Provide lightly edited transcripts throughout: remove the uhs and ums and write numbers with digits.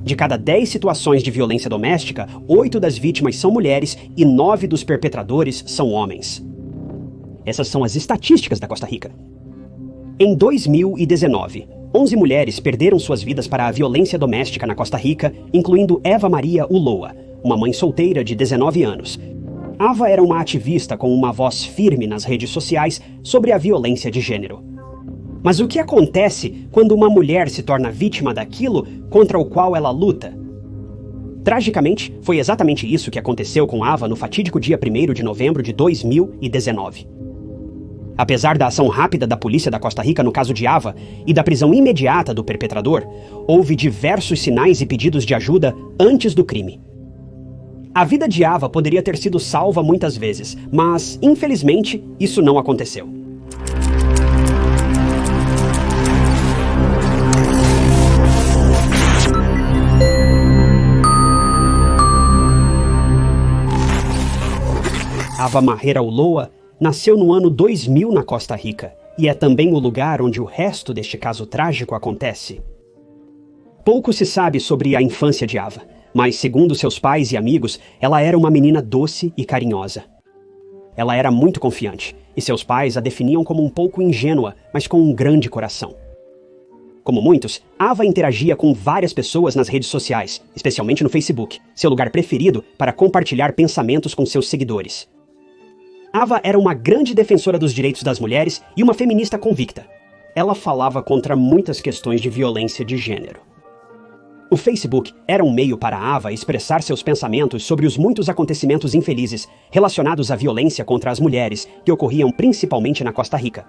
De cada 10 situações de violência doméstica, 8 das vítimas são mulheres e 9 dos perpetradores são homens. Essas são as estatísticas da Costa Rica. Em 2019, 11 mulheres perderam suas vidas para a violência doméstica na Costa Rica, incluindo Eva Maria Ulloa, uma mãe solteira de 19 anos. Ava era uma ativista com uma voz firme nas redes sociais sobre a violência de gênero. Mas o que acontece quando uma mulher se torna vítima daquilo contra o qual ela luta? Tragicamente, foi exatamente isso que aconteceu com Ava no fatídico dia 1º de novembro de 2019. Apesar da ação rápida da polícia da Costa Rica no caso de Ava e da prisão imediata do perpetrador, houve diversos sinais e pedidos de ajuda antes do crime. A vida de Ava poderia ter sido salva muitas vezes, mas, infelizmente, isso não aconteceu. Ava Maria Ulloa nasceu no ano 2000 na Costa Rica, e é também o lugar onde o resto deste caso trágico acontece. Pouco se sabe sobre a infância de Ava, mas segundo seus pais e amigos, ela era uma menina doce e carinhosa. Ela era muito confiante, e seus pais a definiam como um pouco ingênua, mas com um grande coração. Como muitos, Ava interagia com várias pessoas nas redes sociais, especialmente no Facebook, seu lugar preferido para compartilhar pensamentos com seus seguidores. Ava era uma grande defensora dos direitos das mulheres e uma feminista convicta. Ela falava contra muitas questões de violência de gênero. O Facebook era um meio para Ava expressar seus pensamentos sobre os muitos acontecimentos infelizes relacionados à violência contra as mulheres que ocorriam principalmente na Costa Rica.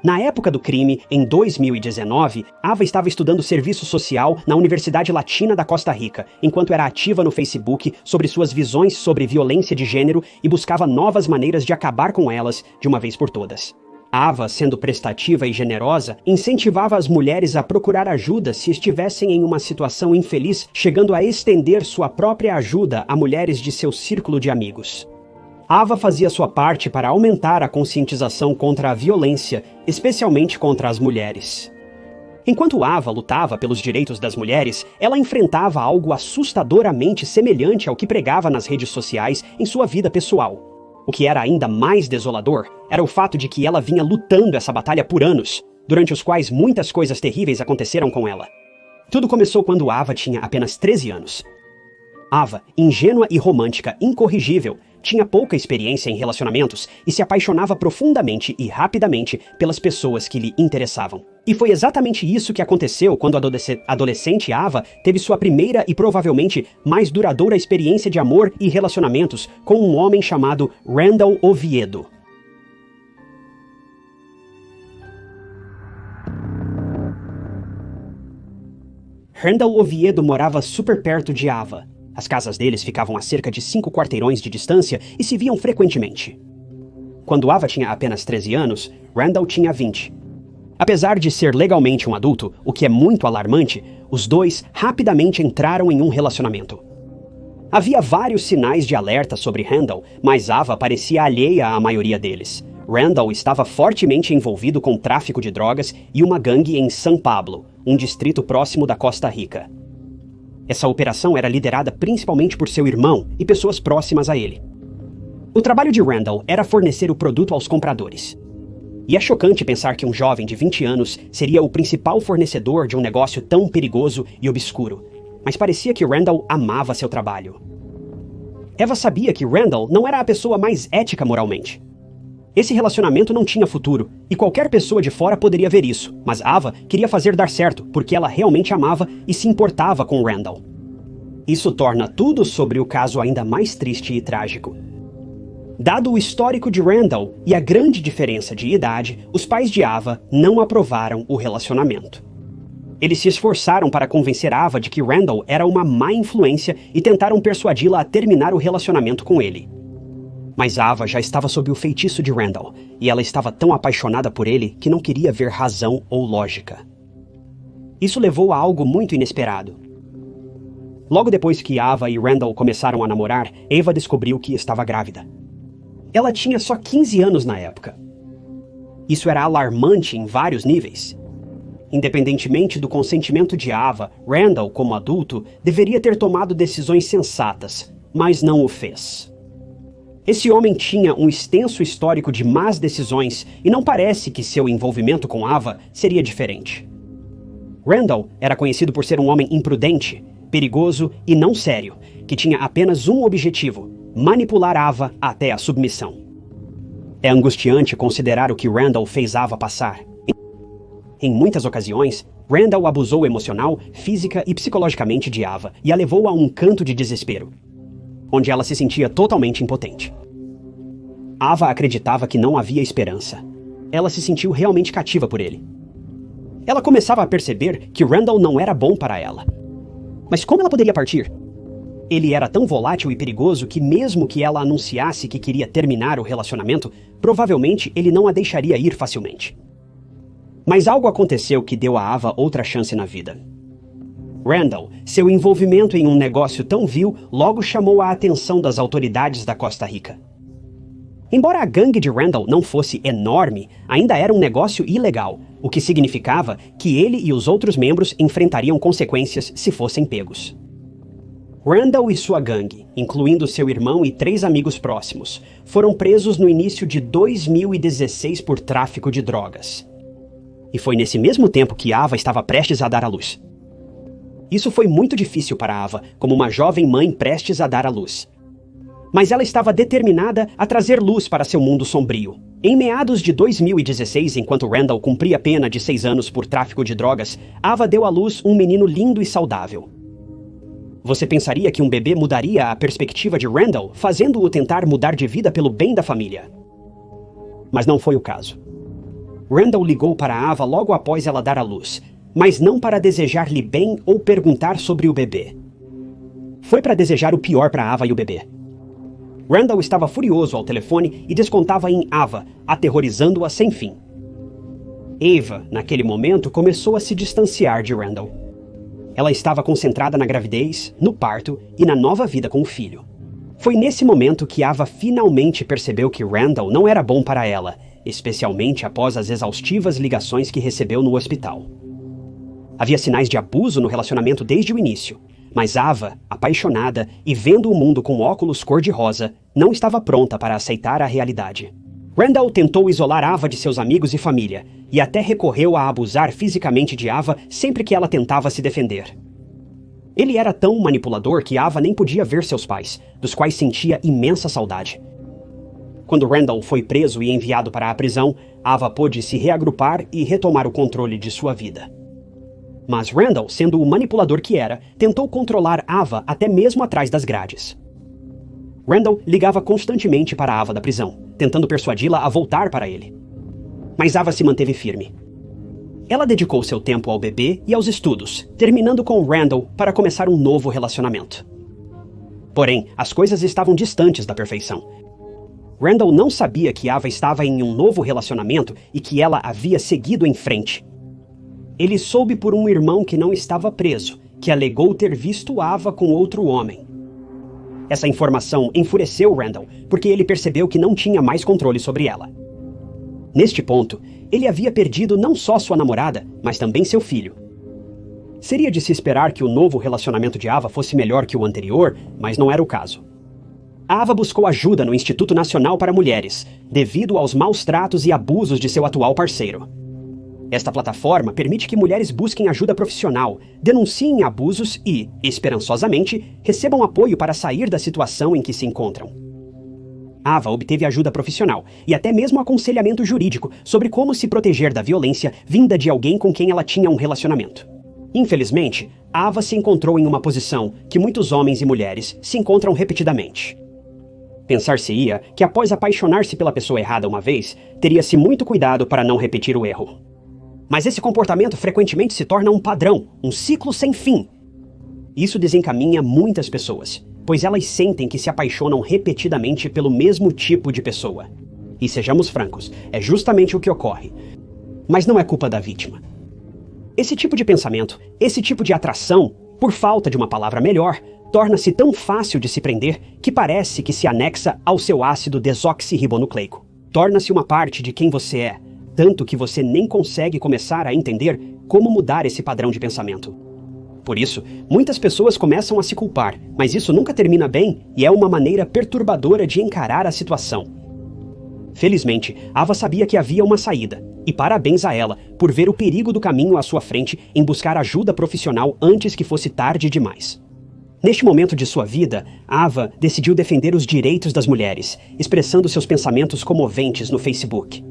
Na época do crime, em 2019, Ava estava estudando serviço social na Universidade Latina da Costa Rica, enquanto era ativa no Facebook sobre suas visões sobre violência de gênero e buscava novas maneiras de acabar com elas de uma vez por todas. Ava, sendo prestativa e generosa, incentivava as mulheres a procurar ajuda se estivessem em uma situação infeliz, chegando a estender sua própria ajuda a mulheres de seu círculo de amigos. Ava fazia sua parte para aumentar a conscientização contra a violência, especialmente contra as mulheres. Enquanto Ava lutava pelos direitos das mulheres, ela enfrentava algo assustadoramente semelhante ao que pregava nas redes sociais em sua vida pessoal. O que era ainda mais desolador era o fato de que ela vinha lutando essa batalha por anos, durante os quais muitas coisas terríveis aconteceram com ela. Tudo começou quando Ava tinha apenas 13 anos. Ava, ingênua e romântica incorrigível, tinha pouca experiência em relacionamentos e se apaixonava profundamente e rapidamente pelas pessoas que lhe interessavam. E foi exatamente isso que aconteceu quando a adolescente Ava teve sua primeira e provavelmente mais duradoura experiência de amor e relacionamentos com um homem chamado Randall Oviedo. Randall Oviedo morava super perto de Ava. As casas deles ficavam a cerca de 5 quarteirões de distância e se viam frequentemente. Quando Ava tinha apenas 13 anos, Randall tinha 20. Apesar de ser legalmente um adulto, o que é muito alarmante, os dois rapidamente entraram em um relacionamento. Havia vários sinais de alerta sobre Randall, mas Ava parecia alheia à maioria deles. Randall estava fortemente envolvido com tráfico de drogas e uma gangue em San Pablo, um distrito próximo da Costa Rica. Essa operação era liderada principalmente por seu irmão e pessoas próximas a ele. O trabalho de Randall era fornecer o produto aos compradores. E é chocante pensar que um jovem de 20 anos seria o principal fornecedor de um negócio tão perigoso e obscuro, mas parecia que Randall amava seu trabalho. Eva sabia que Randall não era a pessoa mais ética moralmente. Esse relacionamento não tinha futuro, e qualquer pessoa de fora poderia ver isso, mas Ava queria fazer dar certo, porque ela realmente amava e se importava com Randall. Isso torna tudo sobre o caso ainda mais triste e trágico. Dado o histórico de Randall e a grande diferença de idade, os pais de Ava não aprovaram o relacionamento. Eles se esforçaram para convencer Ava de que Randall era uma má influência e tentaram persuadi-la a terminar o relacionamento com ele. Mas Ava já estava sob o feitiço de Randall, e ela estava tão apaixonada por ele que não queria ver razão ou lógica. Isso levou a algo muito inesperado. Logo depois que Ava e Randall começaram a namorar, Eva descobriu que estava grávida. Ela tinha só 15 anos na época. Isso era alarmante em vários níveis. Independentemente do consentimento de Ava, Randall, como adulto, deveria ter tomado decisões sensatas, mas não o fez. Esse homem tinha um extenso histórico de más decisões e não parece que seu envolvimento com Ava seria diferente. Randall era conhecido por ser um homem imprudente, perigoso e não sério, que tinha apenas um objetivo: manipular Ava até a submissão. É angustiante considerar o que Randall fez Ava passar. Em muitas ocasiões, Randall abusou emocional, física e psicologicamente de Ava e a levou a um canto de desespero, onde ela se sentia totalmente impotente. Ava acreditava que não havia esperança. Ela se sentiu realmente cativa por ele. Ela começava a perceber que Randall não era bom para ela. Mas como ela poderia partir? Ele era tão volátil e perigoso que mesmo que ela anunciasse que queria terminar o relacionamento, provavelmente ele não a deixaria ir facilmente. Mas algo aconteceu que deu a Ava outra chance na vida. Randall, seu envolvimento em um negócio tão vil, logo chamou a atenção das autoridades da Costa Rica. Embora a gangue de Randall não fosse enorme, ainda era um negócio ilegal, o que significava que ele e os outros membros enfrentariam consequências se fossem pegos. Randall e sua gangue, incluindo seu irmão e 3 amigos próximos, foram presos no início de 2016 por tráfico de drogas. E foi nesse mesmo tempo que Ava estava prestes a dar à luz. Isso foi muito difícil para Ava, como uma jovem mãe prestes a dar à luz. Mas ela estava determinada a trazer luz para seu mundo sombrio. Em meados de 2016, enquanto Randall cumpria pena de 6 anos por tráfico de drogas, Ava deu à luz um menino lindo e saudável. Você pensaria que um bebê mudaria a perspectiva de Randall, fazendo-o tentar mudar de vida pelo bem da família? Mas não foi o caso. Randall ligou para Ava logo após ela dar à luz, mas não para desejar-lhe bem ou perguntar sobre o bebê. Foi para desejar o pior para Ava e o bebê. Randall estava furioso ao telefone e descontava em Ava, aterrorizando-a sem fim. Ava, naquele momento, começou a se distanciar de Randall. Ela estava concentrada na gravidez, no parto e na nova vida com o filho. Foi nesse momento que Ava finalmente percebeu que Randall não era bom para ela, especialmente após as exaustivas ligações que recebeu no hospital. Havia sinais de abuso no relacionamento desde o início, mas Ava, apaixonada e vendo o mundo com óculos cor-de-rosa, não estava pronta para aceitar a realidade. Randall tentou isolar Ava de seus amigos e família, e até recorreu a abusar fisicamente de Ava sempre que ela tentava se defender. Ele era tão manipulador que Ava nem podia ver seus pais, dos quais sentia imensa saudade. Quando Randall foi preso e enviado para a prisão, Ava pôde se reagrupar e retomar o controle de sua vida. Mas Randall, sendo o manipulador que era, tentou controlar Ava até mesmo atrás das grades. Randall ligava constantemente para Ava da prisão, tentando persuadi-la a voltar para ele. Mas Ava se manteve firme. Ela dedicou seu tempo ao bebê e aos estudos, terminando com Randall para começar um novo relacionamento. Porém, as coisas estavam distantes da perfeição. Randall não sabia que Ava estava em um novo relacionamento e que ela havia seguido em frente. Ele soube por um irmão que não estava preso, que alegou ter visto Ava com outro homem. Essa informação enfureceu Randall, porque ele percebeu que não tinha mais controle sobre ela. Neste ponto, ele havia perdido não só sua namorada, mas também seu filho. Seria de se esperar que o novo relacionamento de Ava fosse melhor que o anterior, mas não era o caso. Ava buscou ajuda no Instituto Nacional para Mulheres, devido aos maus tratos e abusos de seu atual parceiro. Esta plataforma permite que mulheres busquem ajuda profissional, denunciem abusos e, esperançosamente, recebam apoio para sair da situação em que se encontram. Ava obteve ajuda profissional e até mesmo aconselhamento jurídico sobre como se proteger da violência vinda de alguém com quem ela tinha um relacionamento. Infelizmente, Ava se encontrou em uma posição que muitos homens e mulheres se encontram repetidamente. Pensar-se-ia que após apaixonar-se pela pessoa errada uma vez, teria-se muito cuidado para não repetir o erro. Mas esse comportamento frequentemente se torna um padrão, um ciclo sem fim. Isso desencaminha muitas pessoas, pois elas sentem que se apaixonam repetidamente pelo mesmo tipo de pessoa. E sejamos francos, é justamente o que ocorre. Mas não é culpa da vítima. Esse tipo de pensamento, esse tipo de atração, por falta de uma palavra melhor, torna-se tão fácil de se prender que parece que se anexa ao seu ácido desoxirribonucleico. Torna-se uma parte de quem você é, tanto que você nem consegue começar a entender como mudar esse padrão de pensamento. Por isso, muitas pessoas começam a se culpar, mas isso nunca termina bem e é uma maneira perturbadora de encarar a situação. Felizmente, Ava sabia que havia uma saída, e parabéns a ela por ver o perigo do caminho à sua frente em buscar ajuda profissional antes que fosse tarde demais. Neste momento de sua vida, Ava decidiu defender os direitos das mulheres, expressando seus pensamentos comoventes no Facebook.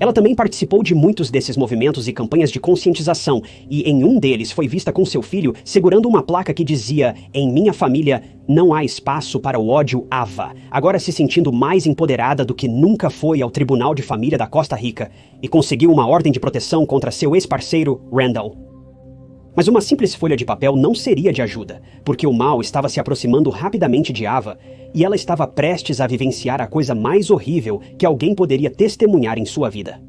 Ela também participou de muitos desses movimentos e campanhas de conscientização, e em um deles foi vista com seu filho segurando uma placa que dizia: "Em minha família não há espaço para o ódio Ava", agora se sentindo mais empoderada do que nunca foi ao Tribunal de Família da Costa Rica, e conseguiu uma ordem de proteção contra seu ex-parceiro, Randall. Mas uma simples folha de papel não seria de ajuda, porque o mal estava se aproximando rapidamente de Ava, e ela estava prestes a vivenciar a coisa mais horrível que alguém poderia testemunhar em sua vida.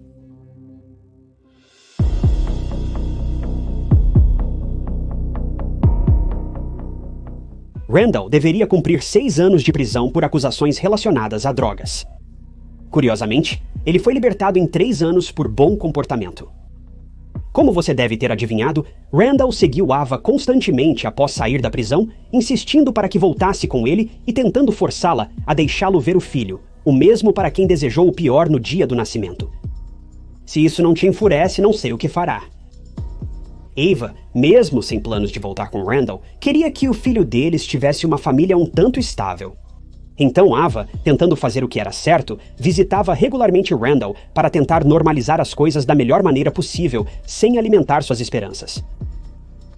Randall deveria cumprir 6 anos de prisão por acusações relacionadas a drogas. Curiosamente, ele foi libertado em 3 anos por bom comportamento. Como você deve ter adivinhado, Randall seguiu Ava constantemente após sair da prisão, insistindo para que voltasse com ele e tentando forçá-la a deixá-lo ver o filho, o mesmo para quem desejou o pior no dia do nascimento. Se isso não te enfurece, não sei o que fará. Ava, mesmo sem planos de voltar com Randall, queria que o filho deles tivesse uma família um tanto estável. Então Ava, tentando fazer o que era certo, visitava regularmente Randall para tentar normalizar as coisas da melhor maneira possível, sem alimentar suas esperanças.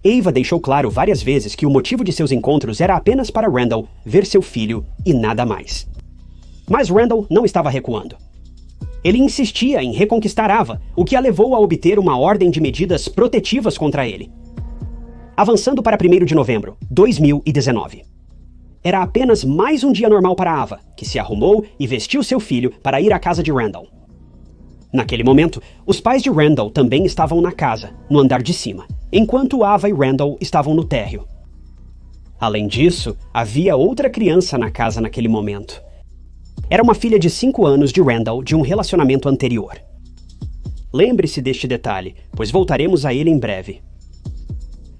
Ava deixou claro várias vezes que o motivo de seus encontros era apenas para Randall ver seu filho e nada mais. Mas Randall não estava recuando. Ele insistia em reconquistar Ava, o que a levou a obter uma ordem de medidas protetivas contra ele. Avançando para 1º de novembro, 2019. Era apenas mais um dia normal para Ava, que se arrumou e vestiu seu filho para ir à casa de Randall. Naquele momento, os pais de Randall também estavam na casa, no andar de cima, enquanto Ava e Randall estavam no térreo. Além disso, havia outra criança na casa naquele momento. Era uma filha de 5 anos de Randall de um relacionamento anterior. Lembre-se deste detalhe, pois voltaremos a ele em breve.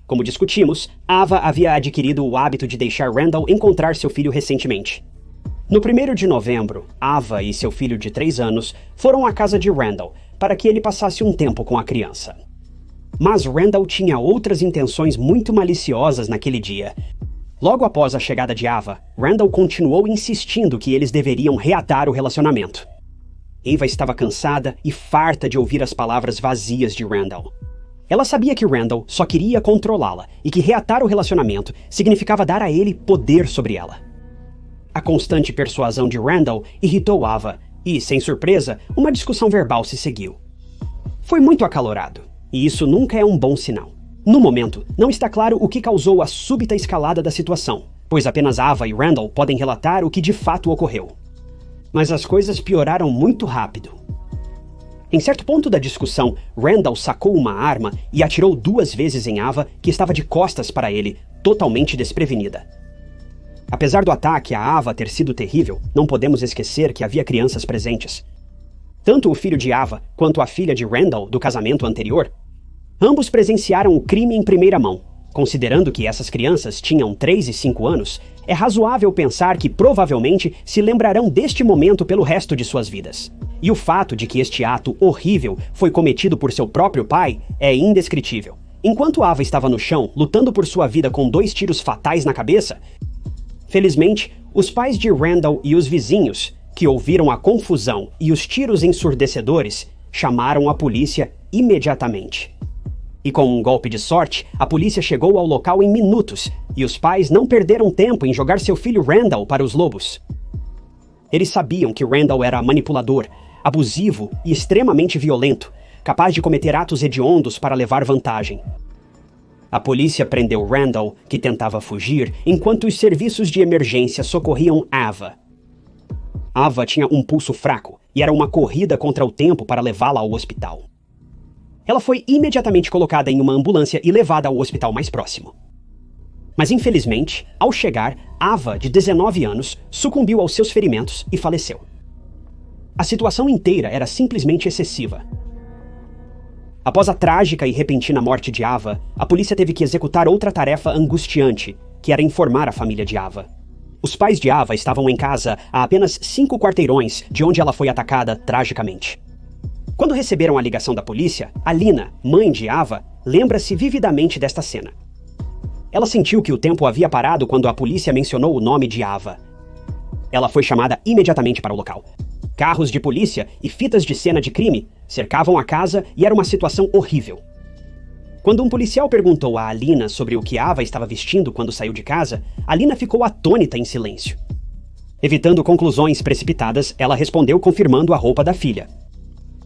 Como discutimos, Ava havia adquirido o hábito de deixar Randall encontrar seu filho recentemente. No 1º de novembro, Ava e seu filho de 3 anos foram à casa de Randall para que ele passasse um tempo com a criança. Mas Randall tinha outras intenções muito maliciosas naquele dia. Logo após a chegada de Ava, Randall continuou insistindo que eles deveriam reatar o relacionamento. Ava estava cansada e farta de ouvir as palavras vazias de Randall. Ela sabia que Randall só queria controlá-la e que reatar o relacionamento significava dar a ele poder sobre ela. A constante persuasão de Randall irritou Ava e, sem surpresa, uma discussão verbal se seguiu. Foi muito acalorado, e isso nunca é um bom sinal. No momento, não está claro o que causou a súbita escalada da situação, pois apenas Ava e Randall podem relatar o que de fato ocorreu. Mas as coisas pioraram muito rápido. Em certo ponto da discussão, Randall sacou uma arma e atirou 2 vezes em Ava, que estava de costas para ele, totalmente desprevenida. Apesar do ataque a Ava ter sido terrível, não podemos esquecer que havia crianças presentes. Tanto o filho de Ava quanto a filha de Randall do casamento anterior, ambos presenciaram o crime em primeira mão. Considerando que essas crianças tinham 3 e 5 anos, é razoável pensar que provavelmente se lembrarão deste momento pelo resto de suas vidas. E o fato de que este ato horrível foi cometido por seu próprio pai é indescritível. Enquanto Ava estava no chão, lutando por sua vida com 2 tiros fatais na cabeça, felizmente, os pais de Randall e os vizinhos, que ouviram a confusão e os tiros ensurdecedores, chamaram a polícia imediatamente. E com um golpe de sorte, a polícia chegou ao local em minutos, e os pais não perderam tempo em jogar seu filho Randall para os lobos. Eles sabiam que Randall era manipulador, abusivo e extremamente violento, capaz de cometer atos hediondos para levar vantagem. A polícia prendeu Randall, que tentava fugir, enquanto os serviços de emergência socorriam Ava. Ava tinha um pulso fraco, e era uma corrida contra o tempo para levá-la ao hospital. Ela foi imediatamente colocada em uma ambulância e levada ao hospital mais próximo. Mas infelizmente, ao chegar, Ava, de 19 anos, sucumbiu aos seus ferimentos e faleceu. A situação inteira era simplesmente excessiva. Após a trágica e repentina morte de Ava, a polícia teve que executar outra tarefa angustiante, que era informar a família de Ava. Os pais de Ava estavam em casa a apenas 5 quarteirões de onde ela foi atacada tragicamente. Quando receberam a ligação da polícia, Alina, mãe de Ava, lembra-se vividamente desta cena. Ela sentiu que o tempo havia parado quando a polícia mencionou o nome de Ava. Ela foi chamada imediatamente para o local. Carros de polícia e fitas de cena de crime cercavam a casa e era uma situação horrível. Quando um policial perguntou a Alina sobre o que Ava estava vestindo quando saiu de casa, Alina ficou atônita em silêncio. Evitando conclusões precipitadas, ela respondeu confirmando a roupa da filha.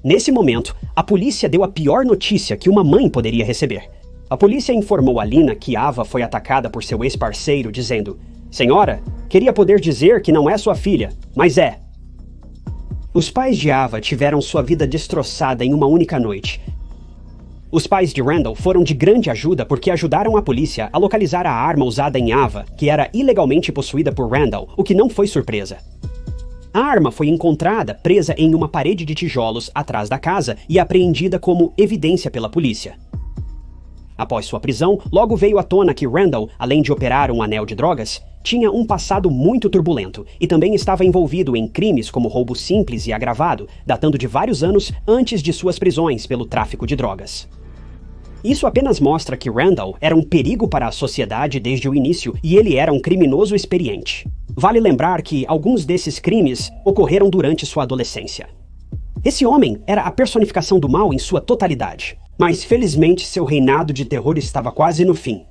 Nesse momento, a polícia deu a pior notícia que uma mãe poderia receber. A polícia informou Alina que Ava foi atacada por seu ex-parceiro, dizendo: "Senhora, queria poder dizer que não é sua filha, mas é." Os pais de Ava tiveram sua vida destroçada em uma única noite. Os pais de Randall foram de grande ajuda porque ajudaram a polícia a localizar a arma usada em Ava, que era ilegalmente possuída por Randall, o que não foi surpresa. A arma foi encontrada presa em uma parede de tijolos atrás da casa e apreendida como evidência pela polícia. Após sua prisão, logo veio à tona que Randall, além de operar um anel de drogas, tinha um passado muito turbulento e também estava envolvido em crimes como roubo simples e agravado, datando de vários anos antes de suas prisões pelo tráfico de drogas. Isso apenas mostra que Randall era um perigo para a sociedade desde o início e ele era um criminoso experiente. Vale lembrar que alguns desses crimes ocorreram durante sua adolescência. Esse homem era a personificação do mal em sua totalidade, mas felizmente seu reinado de terror estava quase no fim.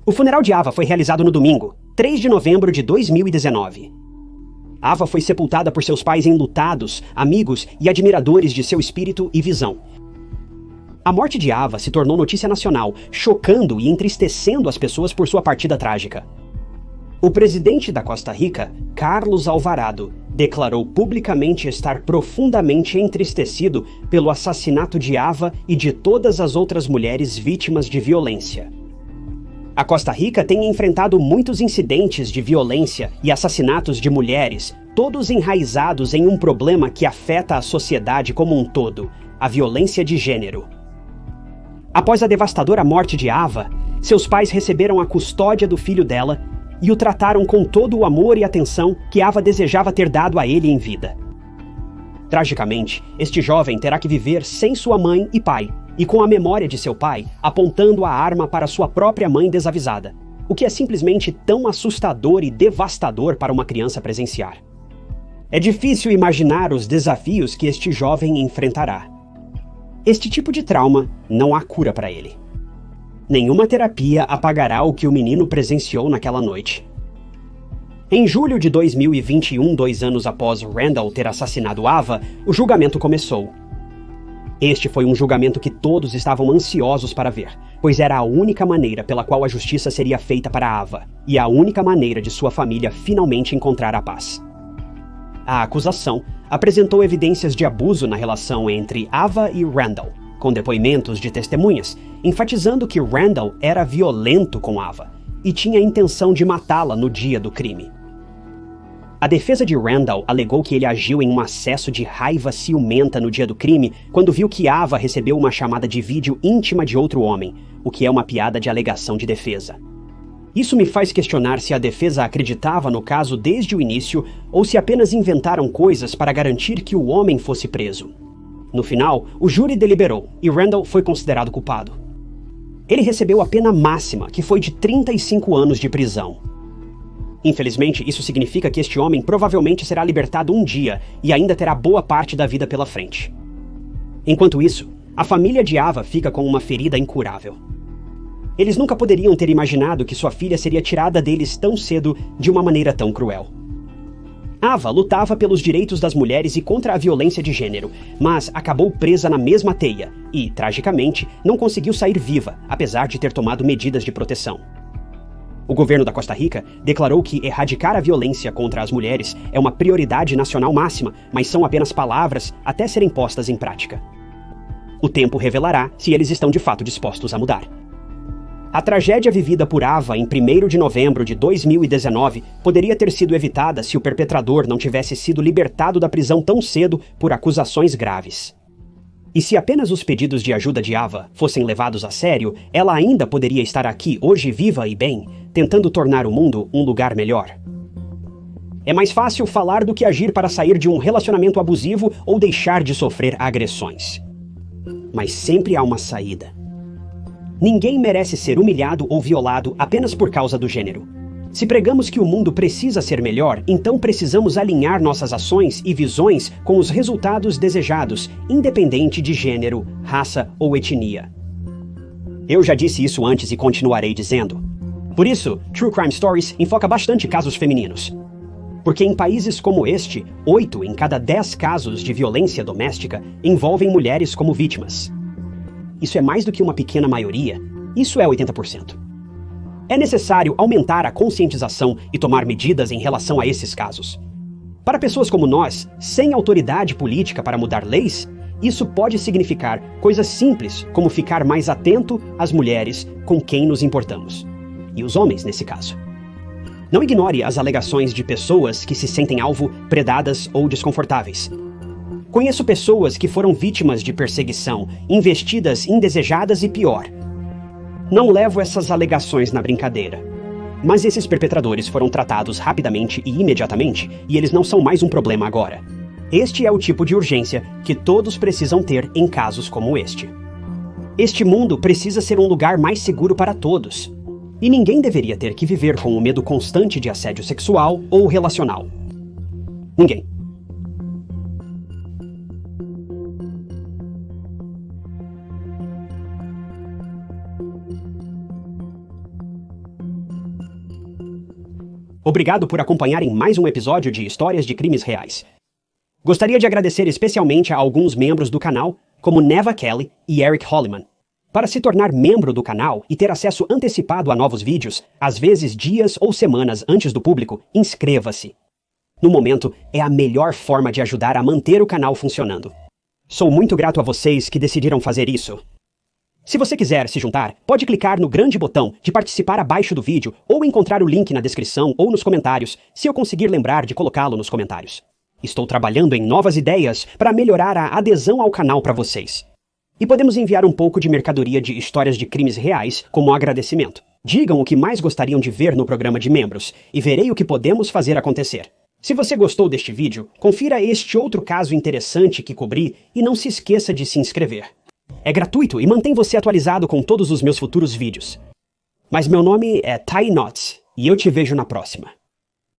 O funeral de Ava foi realizado no domingo, 3 de novembro de 2019. Ava foi sepultada por seus pais enlutados, amigos e admiradores de seu espírito e visão. A morte de Ava se tornou notícia nacional, chocando e entristecendo as pessoas por sua partida trágica. O presidente da Costa Rica, Carlos Alvarado, declarou publicamente estar profundamente entristecido pelo assassinato de Ava e de todas as outras mulheres vítimas de violência. A Costa Rica tem enfrentado muitos incidentes de violência e assassinatos de mulheres, todos enraizados em um problema que afeta a sociedade como um todo, a violência de gênero. Após a devastadora morte de Ava, seus pais receberam a custódia do filho dela e o trataram com todo o amor e atenção que Ava desejava ter dado a ele em vida. Tragicamente, este jovem terá que viver sem sua mãe e pai, e com a memória de seu pai apontando a arma para sua própria mãe desavisada, o que é simplesmente tão assustador e devastador para uma criança presenciar. É difícil imaginar os desafios que este jovem enfrentará. Este tipo de trauma não há cura para ele. Nenhuma terapia apagará o que o menino presenciou naquela noite. Em julho de 2021, 2 anos após Randall ter assassinado Ava, o julgamento começou. Este foi um julgamento que todos estavam ansiosos para ver, pois era a única maneira pela qual a justiça seria feita para Ava, e a única maneira de sua família finalmente encontrar a paz. A acusação apresentou evidências de abuso na relação entre Ava e Randall, com depoimentos de testemunhas, enfatizando que Randall era violento com Ava e tinha a intenção de matá-la no dia do crime. A defesa de Randall alegou que ele agiu em um acesso de raiva ciumenta no dia do crime quando viu que Ava recebeu uma chamada de vídeo íntima de outro homem, o que é uma piada de alegação de defesa. Isso me faz questionar se a defesa acreditava no caso desde o início ou se apenas inventaram coisas para garantir que o homem fosse preso. No final, o júri deliberou e Randall foi considerado culpado. Ele recebeu a pena máxima, que foi de 35 anos de prisão. Infelizmente, isso significa que este homem provavelmente será libertado um dia e ainda terá boa parte da vida pela frente. Enquanto isso, a família de Ava fica com uma ferida incurável. Eles nunca poderiam ter imaginado que sua filha seria tirada deles tão cedo de uma maneira tão cruel. Ava lutava pelos direitos das mulheres e contra a violência de gênero, mas acabou presa na mesma teia e, tragicamente, não conseguiu sair viva, apesar de ter tomado medidas de proteção. O governo da Costa Rica declarou que erradicar a violência contra as mulheres é uma prioridade nacional máxima, mas são apenas palavras até serem postas em prática. O tempo revelará se eles estão de fato dispostos a mudar. A tragédia vivida por Ava em 1º de novembro de 2019 poderia ter sido evitada se o perpetrador não tivesse sido libertado da prisão tão cedo por acusações graves. E se apenas os pedidos de ajuda de Ava fossem levados a sério, ela ainda poderia estar aqui hoje viva e bem, tentando tornar o mundo um lugar melhor. É mais fácil falar do que agir para sair de um relacionamento abusivo ou deixar de sofrer agressões. Mas sempre há uma saída. Ninguém merece ser humilhado ou violado apenas por causa do gênero. Se pregamos que o mundo precisa ser melhor, então precisamos alinhar nossas ações e visões com os resultados desejados, independente de gênero, raça ou etnia. Eu já disse isso antes e continuarei dizendo. Por isso, True Crime Stories enfoca bastante casos femininos. Porque em países como este, 8 em cada 10 casos de violência doméstica envolvem mulheres como vítimas. Isso é mais do que uma pequena maioria, isso é 80%. É necessário aumentar a conscientização e tomar medidas em relação a esses casos. Para pessoas como nós, sem autoridade política para mudar leis, isso pode significar coisas simples como ficar mais atento às mulheres com quem nos importamos. E os homens, nesse caso. Não ignore as alegações de pessoas que se sentem alvo, predadas ou desconfortáveis. Conheço pessoas que foram vítimas de perseguição, investidas indesejadas e pior. Não levo essas alegações na brincadeira. Mas esses perpetradores foram tratados rapidamente e imediatamente, e eles não são mais um problema agora. Este é o tipo de urgência que todos precisam ter em casos como este. Este mundo precisa ser um lugar mais seguro para todos. E ninguém deveria ter que viver com o medo constante de assédio sexual ou relacional. Ninguém. Obrigado por acompanharem mais um episódio de Histórias de Crimes Reais. Gostaria de agradecer especialmente a alguns membros do canal, como Neva Kelly e Eric Holliman. Para se tornar membro do canal e ter acesso antecipado a novos vídeos, às vezes dias ou semanas antes do público, inscreva-se. No momento, é a melhor forma de ajudar a manter o canal funcionando. Sou muito grato a vocês que decidiram fazer isso. Se você quiser se juntar, pode clicar no grande botão de participar abaixo do vídeo ou encontrar o link na descrição ou nos comentários, se eu conseguir lembrar de colocá-lo nos comentários. Estou trabalhando em novas ideias para melhorar a adesão ao canal para vocês. E podemos enviar um pouco de mercadoria de histórias de crimes reais como agradecimento. Digam o que mais gostariam de ver no programa de membros e verei o que podemos fazer acontecer. Se você gostou deste vídeo, confira este outro caso interessante que cobri e não se esqueça de se inscrever. É gratuito e mantém você atualizado com todos os meus futuros vídeos. Mas meu nome é Ty Knotts e eu te vejo na próxima.